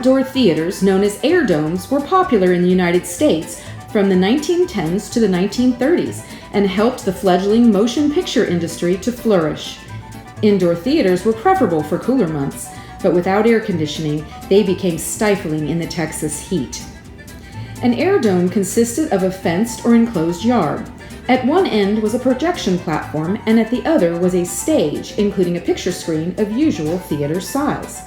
Outdoor theaters known as airdomes were popular in the United States from the 1910s to the 1930s and helped the fledgling motion picture industry to flourish. Indoor theaters were preferable for cooler months, but without air conditioning, they became stifling in the Texas heat. An airdome consisted of a fenced or enclosed yard. At one end was a projection platform, and at the other was a stage, including a picture screen of usual theater size.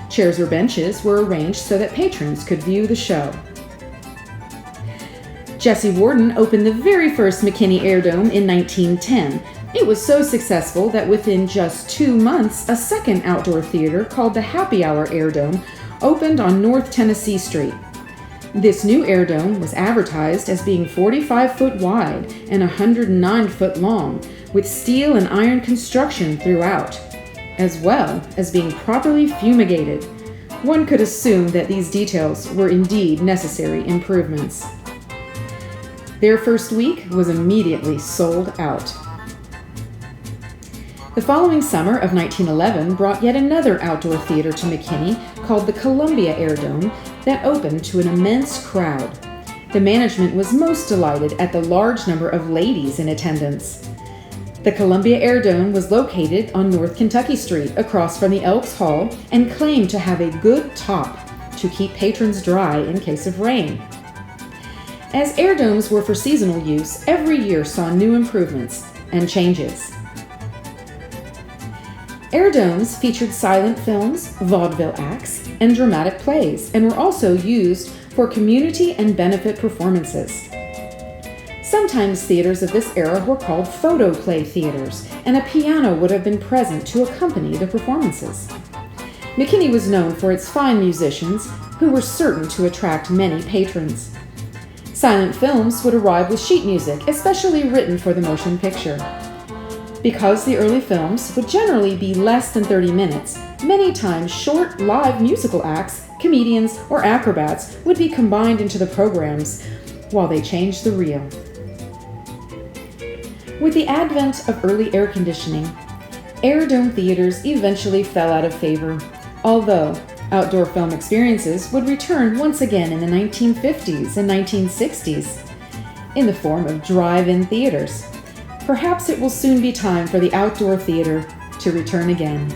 Chairs or benches were arranged so that patrons could view the show. Jesse Warden opened the very first McKinney Airdome in 1910. It was so successful that within just 2 months, a second outdoor theater called the Happy Hour Airdome opened on North Tennessee Street. This new airdome was advertised as being 45 foot wide and 109 foot long, with steel and iron construction throughout, as well as being properly fumigated. One could assume that these details were indeed necessary improvements. Their first week was immediately sold out. The following summer of 1911 brought yet another outdoor theater to McKinney called the Columbia Airdome that opened to an immense crowd. The management was most delighted at the large number of ladies in attendance. The Columbia Airdome was located on North Kentucky Street across from the Elks Hall and claimed to have a good top to keep patrons dry in case of rain. As airdomes were for seasonal use, every year saw new improvements and changes. Airdomes featured silent films, vaudeville acts, and dramatic plays, and were also used for community and benefit performances. Sometimes theaters of this era were called photoplay theaters, and a piano would have been present to accompany the performances. McKinney was known for its fine musicians, who were certain to attract many patrons. Silent films would arrive with sheet music, especially written for the motion picture. Because the early films would generally be less than 30 minutes, many times short live musical acts, comedians, or acrobats would be combined into the programs while they changed the reel. With the advent of early air conditioning, airdome theaters eventually fell out of favor, although outdoor film experiences would return once again in the 1950s and 1960s in the form of drive-in theaters. Perhaps it will soon be time for the outdoor theater to return again.